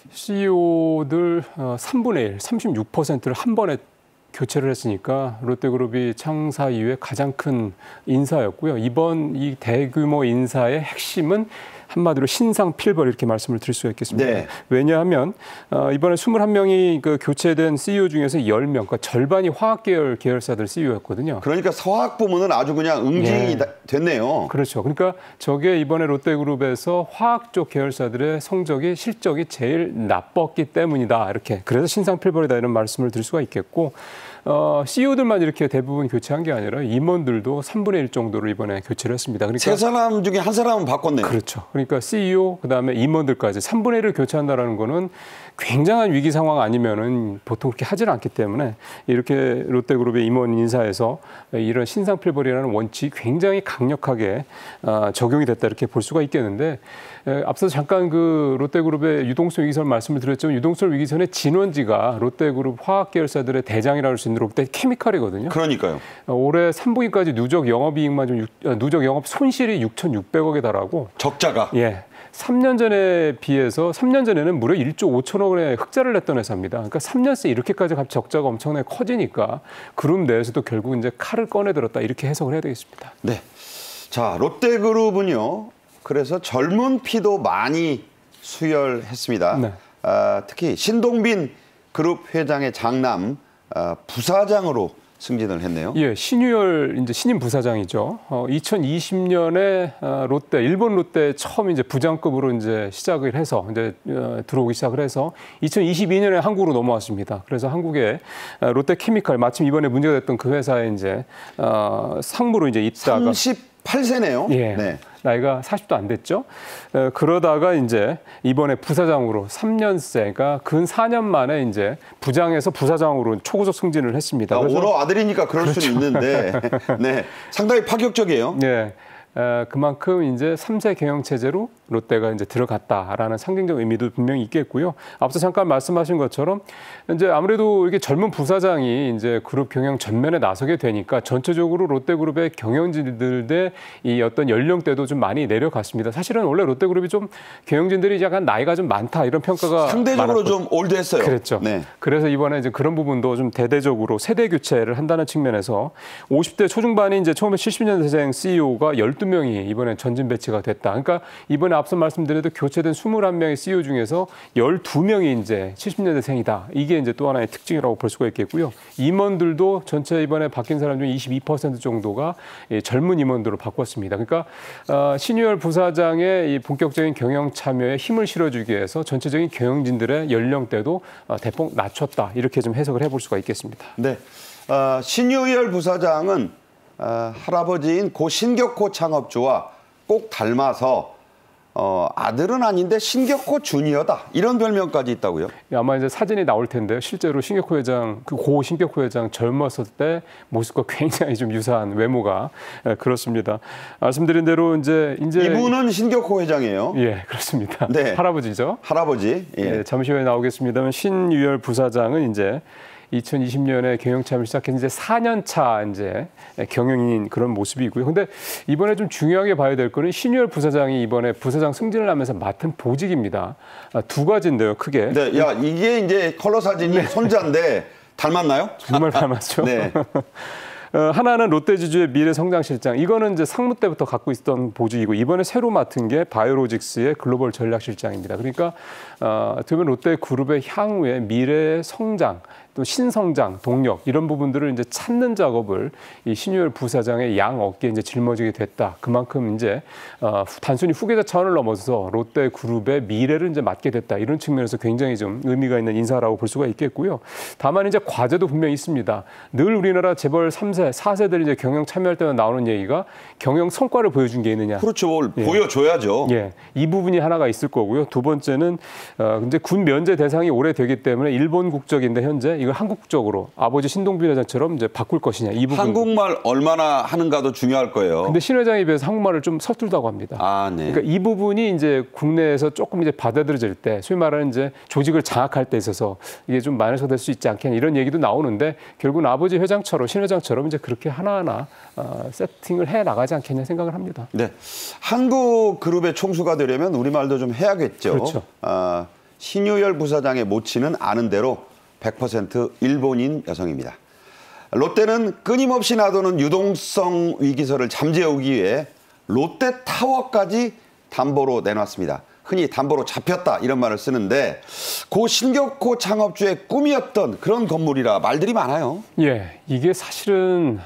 CEO들 3분의 1, 36%를 한 번에 교체를 했으니까 롯데그룹이 창사 이후에 가장 큰 인사였고요. 이번 이 대규모 인사의 핵심은 한마디로 신상필벌, 이렇게 말씀을 드릴 수 있겠습니다. 네. 왜냐하면 이번에 21명이 교체된 CEO 중에서 10명, 그러니까 절반이 화학계열 계열사들 CEO였거든요. 그러니까 서학 부문은 아주 그냥 응징이 됐네요. 그렇죠. 그러니까 저게 이번에 롯데그룹에서 화학 쪽 계열사들의 성적이, 실적이 제일 나빴기 때문이다, 이렇게. 그래서 신상필벌이다, 이런 말씀을 드릴 수가 있겠고, CEO들만 이렇게 대부분 교체한 게 아니라 임원들도 3분의 1 정도로 이번에 교체를 했습니다. 그러니까 세 사람 중에 한 사람은 바꿨네요. 그렇죠. 그러니까 CEO, 그다음에 임원들까지 3분의 1을 교체한다는 거는 굉장한 위기 상황 아니면은 보통 그렇게 하질 않기 때문에, 이렇게 롯데그룹의 임원 인사에서 이런 신상필벌이라는 원칙이 굉장히 강력하게 적용이 됐다, 이렇게 볼 수가 있겠는데, 앞서 잠깐 롯데그룹의 유동성 위기설 말씀을 드렸지만, 유동성 위기설의 진원지가 롯데그룹 화학 계열사들의 대장이라고 할 수 있는 롯데 케미칼이거든요. 그러니까요. 올해 3분기까지 누적 영업이익만 누적 영업 손실이 6,600억에 달하고, 적자가. 예. 3년 전에 비해서 3년 전에는 무려 1조 5천억 원의 흑자를 냈던 회사입니다. 그러니까 3년 새 이렇게까지 적자가 엄청나게 커지니까 그룹 내에서도 결국 이제 칼을 꺼내들었다 이렇게 해석을 해야 되겠습니다. 네. 자, 롯데그룹은요. 그래서 젊은 피도 많이 수혈했습니다. 네. 특히 신동빈 그룹 회장의 장남 부사장으로 승진을 했네요. 예, 신유열 이제 신임 부사장이죠. 2020년에 롯데 일본 롯데 처음 이제 부장급으로 이제 시작을 해서 이제 들어오기 시작을 해서 2022년에 한국으로 넘어왔습니다. 그래서 한국의 롯데케미칼 마침 이번에 문제가 됐던 그 회사에 이제 상무로 이제 있다가 38세네요. 예. 네. 나이가 40도 안 됐죠. 그러다가 이제 이번에 부사장으로 3년째가 근 4년 만에 이제 부장에서 부사장으로 초고속 승진을 했습니다. 오로 아들이니까 그럴 그렇죠. 수는 있는데 네, 상당히 파격적이에요. 네. 그만큼 이제 3세 경영 체제로 롯데가 이제 들어갔다라는 상징적 의미도 분명히 있겠고요. 앞서 잠깐 말씀하신 것처럼 이제 아무래도 이게 젊은 부사장이 이제 그룹 경영 전면에 나서게 되니까 전체적으로 롯데그룹의 경영진들의 이 어떤 연령대도 좀 많이 내려갔습니다. 사실은 원래 롯데그룹이 좀 경영진들이 약간 나이가 좀 많다 이런 평가가 상대적으로 많았거든요. 좀 올드했어요. 그랬죠. 네. 그래서 이번에 이제 그런 부분도 좀 대대적으로 세대 교체를 한다는 측면에서 50대 초중반인 이제 1970년대생 CEO가 12명이 이번에 전진 배치가 됐다. 그러니까 이번에 앞서 말씀드려도 교체된 21명의 CEO 중에서 12명이 이제 70년대생이다. 이게 이제 또 하나의 특징이라고 볼 수가 있겠고요. 임원들도 전체 이번에 바뀐 사람 중 22% 정도가 젊은 임원들로 바꿨습니다. 그러니까 신유열 부사장의 이 본격적인 경영 참여에 힘을 실어주기 위해서 전체적인 경영진들의 연령대도 대폭 낮췄다. 이렇게 좀 해석을 해볼 수가 있겠습니다. 네, 신유열 부사장은 할아버지인 고 신격호 창업주와 꼭 닮아서 아들은 아닌데 신격호 주니어다 이런 별명까지 있다고요? 아마 이제 사진이 나올 텐데요. 실제로 신격호 회장, 그 고 신격호 회장 젊었을 때 모습과 굉장히 좀 유사한 외모가 그렇습니다. 말씀드린 대로 이제 이분은 신격호 회장이에요. 예, 그렇습니다. 네. 할아버지죠. 할아버지. 예. 예, 잠시 후에 나오겠습니다만 신유열 부사장은 이제 2020년에 경영 참여를 시작한 이제 4년 차 이제 경영인 그런 모습이고요. 근데 이번에 좀 중요하게 봐야 될 거는 신유열 부사장이 이번에 부사장 승진을 하면서 맡은 보직입니다. 두 가지인데요, 크게. 네, 야 이게 이제 컬러 사진이 손자인데 닮았나요? 정말 닮았죠. 네. 하나는 롯데지주의 미래성장실장. 이거는 이제 상무 때부터 갖고 있었던 보직이고 이번에 새로 맡은 게 바이오로직스의 글로벌 전략실장입니다. 그러니까 어떻게 보면 롯데그룹의 향후의 미래의 성장, 또 신성장, 동력 이런 부분들을 이제 찾는 작업을 이 신유열 부사장의 양 어깨에 이제 짊어지게 됐다. 그만큼 이제 단순히 후계자 차원을 넘어서 롯데그룹의 미래를 이제 맡게 됐다. 이런 측면에서 굉장히 좀 의미가 있는 인사라고 볼 수가 있겠고요. 다만 이제 과제도 분명히 있습니다. 늘 우리나라 재벌 3세, 4세들이 이제 경영 참여할 때마다 나오는 얘기가 경영 성과를 보여준 게 있느냐. 그렇죠. 보여줘야죠. 예, 이 부분이 하나가 있을 거고요. 두 번째는 이제 군 면제 대상이 오래되기 때문에 일본 국적인데 현재 이걸 한국적으로 아버지 신동빈 회장처럼 이제 바꿀 것이냐 이 부분. 한국말 얼마나 하는가도 중요할 거예요. 근데 신 회장에 비해서 한국말을 좀 서툴다고 합니다. 아, 네. 그러니까 이 부분이 이제 국내에서 조금 이제 받아들여질 때, 소위 말하는 이제 조직을 장악할 때 있어서 이게 좀 마이너스가 될 수 있지 않겠냐 이런 얘기도 나오는데 결국은 아버지 회장처럼 신 회장처럼 이제 그렇게 하나하나 세팅을 해 나가지 않겠냐 생각을 합니다. 네, 한국 그룹의 총수가 되려면 우리말도 좀 해야겠죠. 그렇죠. 신유열 부사장의 모친은 아는 대로 100% 일본인 여성입니다. 롯데는 끊임없이 나도는 유동성 위기설을 잠재우기 위해 롯데타워까지 담보로 내놨습니다. 흔히 담보로 잡혔다 이런 말을 쓰는데 고 신격호 창업주의 꿈이었던 그런 건물이라 말들이 많아요. 예, 이게 사실은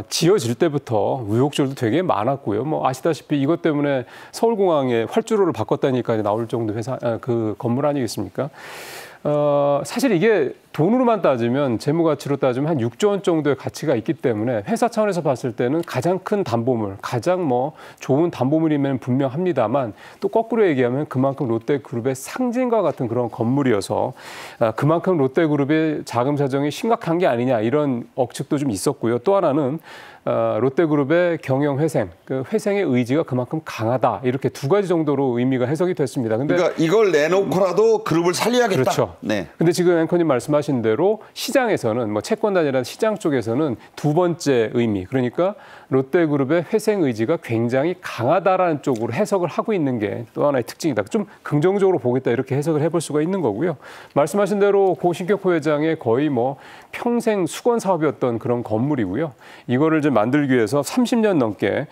지어질 때부터 의혹들도 되게 많았고요. 뭐 아시다시피 이것 때문에 서울공항에 활주로를 바꿨다니까 나올 정도 회사 그 건물 아니겠습니까? 사실 이게 돈으로만 따지면 재무 가치로 따지면 한 6조 원 정도의 가치가 있기 때문에 회사 차원에서 봤을 때는 가장 큰 담보물, 가장 뭐 좋은 담보물이면 분명합니다만 또 거꾸로 얘기하면 그만큼 롯데그룹의 상징과 같은 그런 건물이어서 그만큼 롯데그룹의 자금 사정이 심각한 게 아니냐 이런 억측도 좀 있었고요. 또 하나는 롯데그룹의 경영 회생, 그 회생의 의지가 그만큼 강하다 이렇게 두 가지 정도로 의미가 해석이 됐습니다. 근데 그러니까 이걸 내놓고라도 그룹을 살려야겠다. 그렇죠. 네. 근데 지금 앵커님 말씀하신 말씀하신 대로 시장에서는 뭐 채권단이라는 시장 쪽에서는 두 번째 의미, 그러니까 롯데그룹의 회생 의지가 굉장히 강하다라는 쪽으로 해석을 하고 있는 게 또 하나의 특징이다. 좀 긍정적으로 보겠다 이렇게 해석을 해볼 수가 있는 거고요. 말씀하신 대로 고 신격호 회장의 거의 뭐 평생 수건 사업이었던 그런 건물이고요. 이거를 좀 만들기 위해서 30년 넘게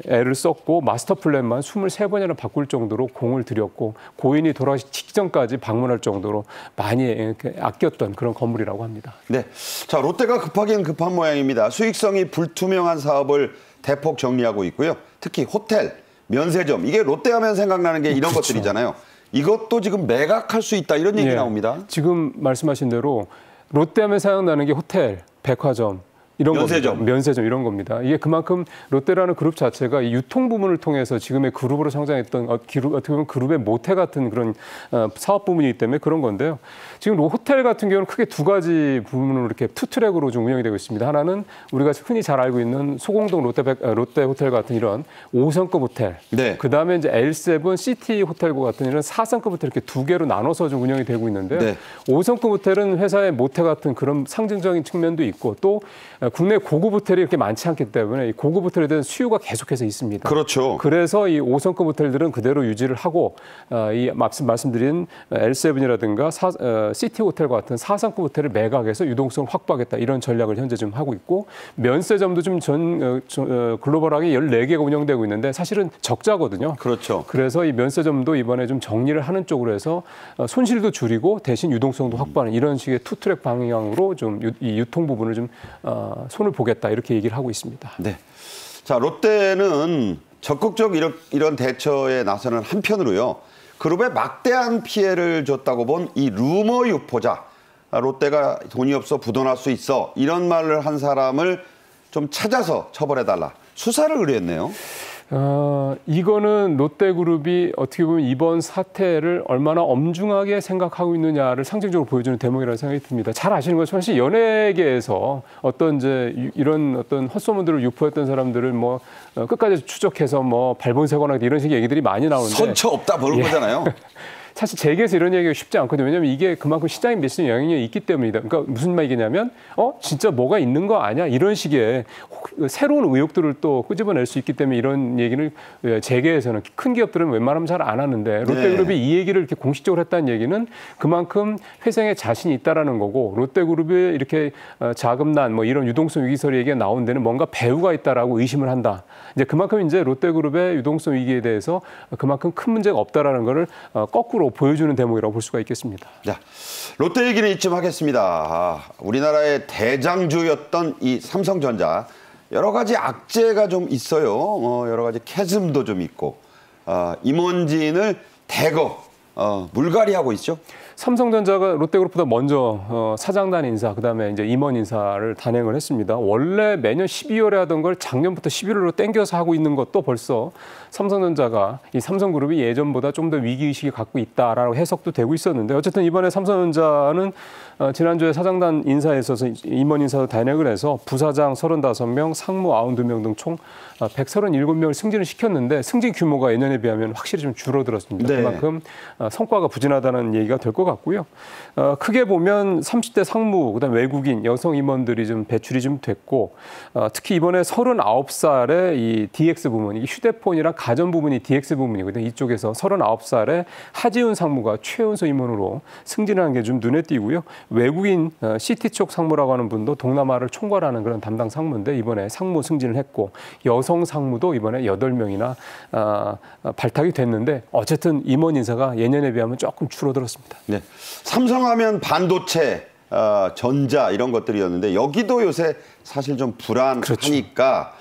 애를 썼고 마스터 플랜만 23번이나 바꿀 정도로 공을 들였고 고인이 돌아가시기 직전까지 방문할 정도로 많이 아꼈던 그런 건물이라고 합니다. 네, 자 롯데가 급하긴 급한 모양입니다. 수익성이 불투명한 사업을 대폭 정리하고 있고요. 특히 호텔, 면세점, 이게 롯데하면 생각나는 게 이런 그렇죠. 것들이잖아요. 이것도 지금 매각할 수 있다 이런 얘기 예, 나옵니다. 지금 말씀하신 대로 롯데하면 생각나는 게 호텔, 백화점, 이런 면세점. 겁니다. 면세점 이런 겁니다. 이게 그만큼 롯데라는 그룹 자체가 이 유통 부문을 통해서 지금의 그룹으로 성장했던 어떻게 보면 그룹의 모태 같은 그런 사업 부문이기 때문에 그런 건데요. 지금 호텔 같은 경우는 크게 두 가지 부문으로 이렇게 투 트랙으로 좀 운영이 되고 있습니다. 하나는 우리가 흔히 잘 알고 있는 소공동 롯데 호텔 같은 이런 5성급 호텔. 네. 그다음에 이제 L7 시티 호텔과 같은 이런 4성급 호텔 이렇게 두 개로 나눠서 좀 운영이 되고 있는데요. 네. 5성급 호텔은 회사의 모태 같은 그런 상징적인 측면도 있고 또 국내 고급 호텔이 이렇게 많지 않기 때문에 이 고급 호텔에 대한 수요가 계속해서 있습니다. 그렇죠. 그래서 이 5성급 호텔들은 그대로 유지를 하고 이 말씀드린 L7이라든가 시티 호텔과 같은 4성급 호텔을 매각해서 유동성을 확보하겠다 이런 전략을 현재 좀 하고 있고 면세점도 좀 글로벌하게 14개가 운영되고 있는데 사실은 적자거든요. 그렇죠. 그래서 이 면세점도 이번에 좀 정리를 하는 쪽으로 해서 손실도 줄이고 대신 유동성도 확보하는 이런 식의 투트랙 방향으로 좀 이 유통 부분을 좀 손을 보겠다 이렇게 얘기를 하고 있습니다. 네. 자, 롯데는 적극적 이런 대처에 나서는 한편으로요. 그룹에 막대한 피해를 줬다고 본 이 루머 유포자, 롯데가 돈이 없어 부도날 수 있어 이런 말을 한 사람을 좀 찾아서 처벌해달라. 수사를 의뢰했네요. 이거는 롯데그룹이 어떻게 보면 이번 사태를 얼마나 엄중하게 생각하고 있느냐를 상징적으로 보여주는 대목이라는 생각이 듭니다. 잘 아시는 것처럼 사실 연예계에서 어떤 이제 이런 어떤 헛소문들을 유포했던 사람들을 뭐 끝까지 추적해서 뭐 발본세거나 이런 식의 얘기들이 많이 나오는데 선처 없다 그런 거잖아요. 사실 재계에서 이런 얘기가 쉽지 않거든요. 왜냐하면 이게 그만큼 시장에 미치는 영향력이 있기 때문이다. 그러니까 무슨 말이냐면 진짜 뭐가 있는 거 아니야? 이런 식의 새로운 의혹들을 또 끄집어낼 수 있기 때문에 이런 얘기를 재계에서는 큰 기업들은 웬만하면 잘 안 하는데 롯데그룹이 이 얘기를 이렇게 공식적으로 했다는 얘기는 그만큼 회생에 자신이 있다라는 거고 롯데그룹이 이렇게 자금난 뭐 이런 유동성 위기설 얘기가 나온 데는 뭔가 배후가 있다라고 의심을 한다. 이제 그만큼 이제 롯데그룹의 유동성 위기에 대해서 그만큼 큰 문제가 없다라는 거를 거꾸로 보여주는 대목이라고 볼 수가 있겠습니다. 자, 롯데 얘기는 이쯤 하겠습니다. 우리나라의 대장주였던 이 삼성전자 여러 가지 악재가 좀 있어요. 여러 가지 캐즘도 좀 있고 임원진을 대거 물갈이하고 있죠. 삼성전자가 롯데그룹보다 먼저 사장단 인사, 그다음에 이제 임원 인사를 단행을 했습니다. 원래 매년 12월에 하던 걸 작년부터 11월로 땡겨서 하고 있는 것도 벌써 삼성전자가 이 삼성그룹이 예전보다 좀 더 위기의식을 갖고 있다라고 해석도 되고 있었는데 어쨌든 이번에 삼성전자는 지난주에 사장단 인사에 있어서 임원 인사도 단행을 해서 부사장 35명, 상무 92명 등 총 137명을 승진을 시켰는데 승진 규모가 예년에 비하면 확실히 좀 줄어들었습니다. 네. 그만큼 성과가 부진하다는 얘기가 될 것 같고요. 크게 보면 30대 상무, 그다음에 외국인, 여성 임원들이 좀 배출이 좀 됐고 특히 이번에 39살의 이 DX 부문, 이 휴대폰이랑 가전 부문이 DX 부문이거든요. 이쪽에서 39살의 하지훈 상무가 최연소 임원으로 승진하는 게 좀 눈에 띄고요. 외국인 CT 쪽 상무라고 하는 분도 동남아를 총괄하는 그런 담당 상무인데 이번에 상무 승진을 했고 여성 상무도 이번에 8명이나 발탁이 됐는데 어쨌든 임원 인사가 예년에 비하면 조금 줄어들었습니다. 네, 삼성하면 반도체, 전자 이런 것들이었는데 여기도 요새 사실 좀 불안하니까 그렇죠.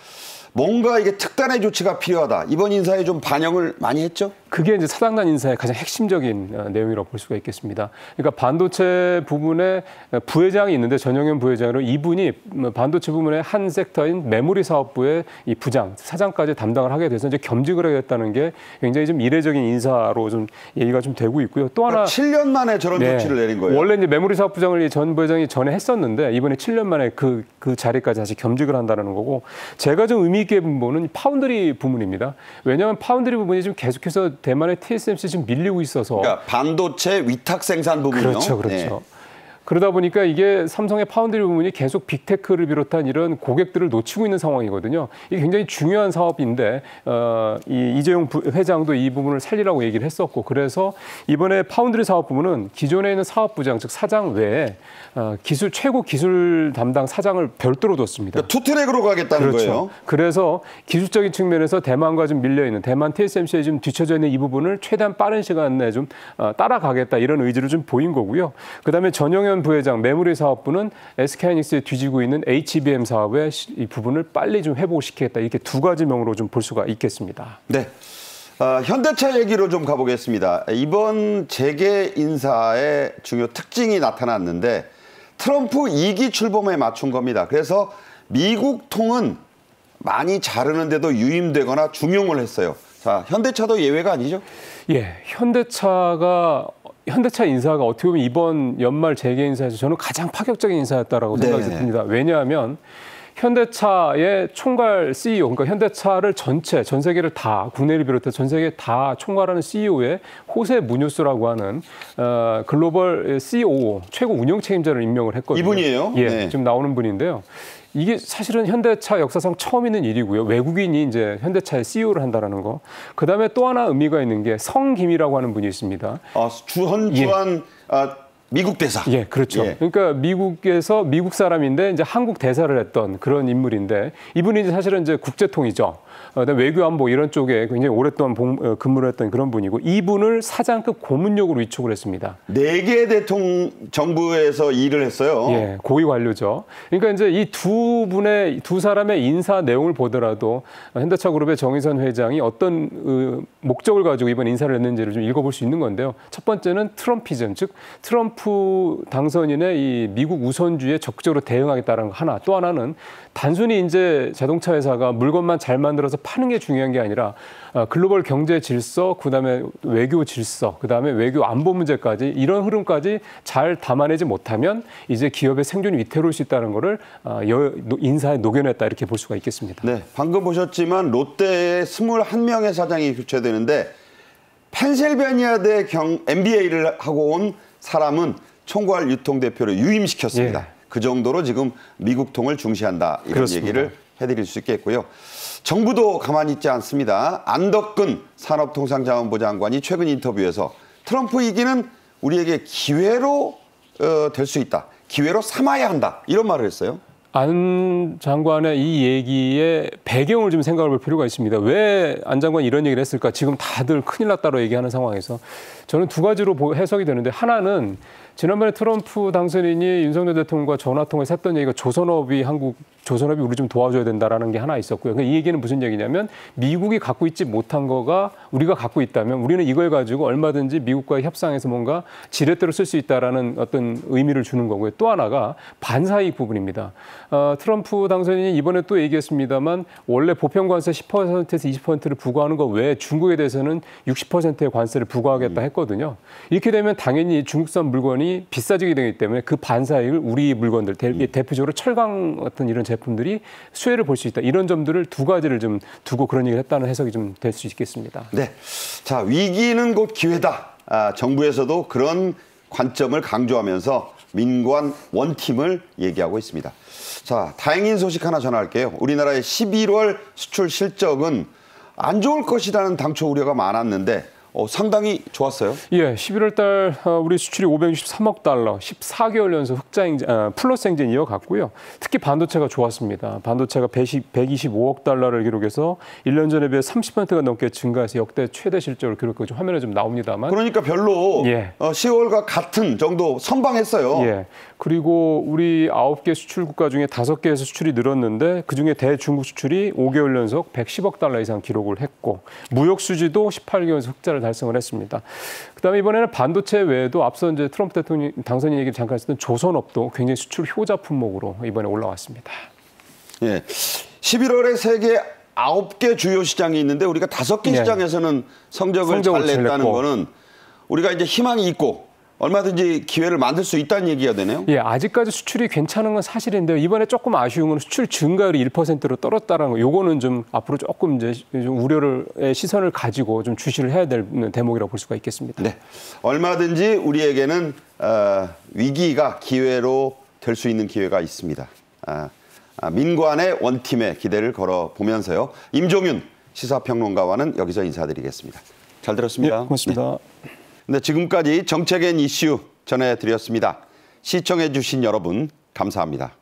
뭔가 이게 특단의 조치가 필요하다. 이번 인사에 좀 반영을 많이 했죠? 그게 이제 사장단 인사의 가장 핵심적인 내용이라고 볼 수가 있겠습니다. 그러니까 반도체 부분에 부회장이 있는데 전영현 부회장으로 이분이 반도체 부문의 한 섹터인 메모리 사업부의 이 부장, 사장까지 담당을 하게 돼서 이제 겸직을 하겠다는 게 굉장히 좀 이례적인 인사로 좀 얘기가 좀 되고 있고요. 또 하나 7년 만에 저런 조치를 내린 거예요. 원래 이제 메모리 사업 부장을 전 부회장이 전에 했었는데 이번에 7년 만에 그 자리까지 다시 겸직을 한다는 거고 제가 좀 의미 있게 보는 파운드리 부문입니다. 왜냐하면 파운드리 부분이 지금 계속해서 대만의 TSMC 지금 밀리고 있어서 그러니까 반도체 위탁 생산 부분이요. 그렇죠. 네. 그러다 보니까 이게 삼성의 파운드리 부분이 계속 빅테크를 비롯한 이런 고객들을 놓치고 있는 상황이거든요. 이게 굉장히 중요한 사업인데 이재용 회장도 이 부분을 살리라고 얘기를 했었고, 그래서 이번에 파운드리 사업 부분은 기존에 있는 사업부장 즉 사장 외에 최고 기술 담당 사장을 별도로 뒀습니다. 그러니까 투트랙으로 가겠다는 그렇죠. 거예요. 그래서 기술적인 측면에서 대만과 좀 밀려 있는 대만 TSMC에 좀 뒤쳐져 있는 이 부분을 최대한 빠른 시간 내에 좀 따라가겠다 이런 의지를 좀 보인 거고요. 그다음에 전영현 부회장 메모리 사업부는 SK하이닉스에 뒤지고 있는 HBM 사업의 이 부분을 빨리 좀 회복시키겠다, 이렇게 두 가지 명으로 좀 볼 수가 있겠습니다. 네. 현대차 얘기로 좀 가보겠습니다. 이번 재계 인사의 중요 특징이 나타났는데 트럼프 2기 출범에 맞춘 겁니다. 그래서 미국 통은 많이 자르는데도 유임되거나 중용을 했어요. 자, 현대차도 예외가 아니죠? 예, 현대차 인사가 어떻게 보면 이번 연말 재계 인사에서 저는 가장 파격적인 인사였다라고 생각이 듭니다. 왜냐하면 현대차의 총괄 CEO, 그러니까 현대차를 전 세계를 다, 국내를 비롯해 전 세계 다 총괄하는 CEO의 호세 무뇨스라고 하는 글로벌 COO, 최고 운영 책임자를 임명을 했거든요. 이분이에요? 예, 네. 지금 나오는 분인데요. 이게 사실은 현대차 역사상 처음 있는 일이고요. 외국인이 이제 현대차의 CEO를 한다라는 거. 그다음에 또 하나 의미가 있는 게 성김이라고 하는 분이 있습니다. 주한 미국 대사. 예, 그렇죠. 예. 그러니까 미국에서 미국 사람인데 이제 한국 대사를 했던 그런 인물인데, 이분이 이제 사실은 이제 국제통이죠. 그다음에 외교안보 이런 쪽에 굉장히 오랫동안 근무를 했던 그런 분이고, 이분을 사장급 고문역으로 위촉을 했습니다. 4개 정부에서 일을 했어요. 예, 고위 관료죠. 그러니까 이제 이 두 사람의 인사 내용을 보더라도 현대차 그룹의 정의선 회장이 어떤 목적을 가지고 이번 인사를 했는지를 좀 읽어볼 수 있는 건데요. 첫 번째는 트럼피즘, 즉 트럼프 당선인의 이 미국 우선주의에 적극적으로 대응하겠다는 거 하나, 또 하나는 단순히 이제 자동차 회사가 물건만 잘 만들어서 파는 게 중요한 게 아니라 글로벌 경제 질서, 그다음에 외교 질서, 그다음에 외교 안보 문제까지 이런 흐름까지 잘 담아내지 못하면 이제 기업의 생존이 위태로울 수 있다는 거를 인사에 녹여냈다, 이렇게 볼 수가 있겠습니다. 네, 방금 보셨지만 롯데에 21명의 사장이 교체되는데 펜실베니아대 MBA를 하고 온 사람은 총괄 유통대표를 유임시켰습니다. 예. 그 정도로 지금 미국 통을 중시한다, 이런 그렇습니다. 얘기를 해드릴 수 있겠고요. 정부도 가만히 있지 않습니다. 안덕근 산업통상자원부 장관이 최근 인터뷰에서 트럼프 이기는 우리에게 기회로 될 수 있다, 기회로 삼아야 한다, 이런 말을 했어요. 안 장관의 이 얘기의 배경을 좀 생각해 볼 필요가 있습니다. 왜 안 장관이 이런 얘기를 했을까? 지금 다들 큰일 났다고 얘기하는 상황에서 저는 두 가지로 해석이 되는데, 하나는 지난번에 트럼프 당선인이 윤석열 대통령과 전화통화에서 했던 얘기가 조선업이 우리 좀 도와줘야 된다라는 게 하나 있었고요. 그러니까 이 얘기는 무슨 얘기냐면, 미국이 갖고 있지 못한 거가 우리가 갖고 있다면 우리는 이걸 가지고 얼마든지 미국과의 협상에서 뭔가 지렛대로 쓸 수 있다라는 어떤 의미를 주는 거고요. 또 하나가 반사이익 부분입니다. 트럼프 당선인이 이번에 또 얘기했습니다만, 원래 보편관세 10%에서 20%를 부과하는 거 외에 중국에 대해서는 60%의 관세를 부과하겠다 했거든요. 이렇게 되면 당연히 중국산 물건이 비싸지게 되기 때문에 그 반사이익을 우리 물건들, 대표적으로 철강 같은 이런 제품들이 수혜를 볼 수 있다. 이런 점들을 두 가지를 좀 두고 그런 얘기를 했다는 해석이 좀 될 수 있겠습니다. 네, 자, 위기는 곧 기회다. 정부에서도 그런 관점을 강조하면서 민관 원팀을 얘기하고 있습니다. 자, 다행인 소식 하나 전할게요. 우리나라의 11월 수출 실적은 안 좋을 것이라는 당초 우려가 많았는데 상당히 좋았어요. 예, 11월 달 우리 수출이 563억 달러, 14개월 연속 플러스 행진 이어갔고요. 특히 반도체가 좋았습니다. 반도체가 125억 달러를 기록해서 1년 전에 비해 30%가 넘게 증가해서 역대 최대 실적을 기록하고 화면에 좀 나옵니다만. 그러니까 별로 10월과 같은 정도 선방했어요. 예. 그리고 우리 9개 수출 국가 중에 5개에서 수출이 늘었는데, 그중에 대중국 수출이 5개월 연속 110억 달러 이상 기록을 했고, 무역 수지도 18개월 연속 흑자를 달성을 했습니다. 그다음에 이번에는 반도체 외에도 앞서 이제 트럼프 대통령 당선인 얘기를 잠깐 했던 조선업도 굉장히 수출 효자 품목으로 이번에 올라왔습니다. 예. 11월에 세계 9개 주요 시장이 있는데 우리가 5개 시장에서는 성적을 잘 냈다는 거는 우리가 이제 희망이 있고, 얼마든지 기회를 만들 수 있다는 얘기가 되네요. 예, 아직까지 수출이 괜찮은 건 사실인데요. 이번에 조금 아쉬운 건 수출 증가율이 1%로 떨어졌다는 거. 요거는 좀 앞으로 조금 이제 좀 우려의 시선을 가지고 좀 주시를 해야 될 대목이라고 볼 수가 있겠습니다. 네, 얼마든지 우리에게는 위기가 기회로 될 수 있는 기회가 있습니다. 민관의 원팀에 기대를 걸어 보면서요. 임종윤 시사평론가와는 여기서 인사드리겠습니다. 잘 들었습니다. 네, 고맙습니다. 네, 지금까지 정책 앤 이슈 전해드렸습니다. 시청해 주신 여러분 감사합니다.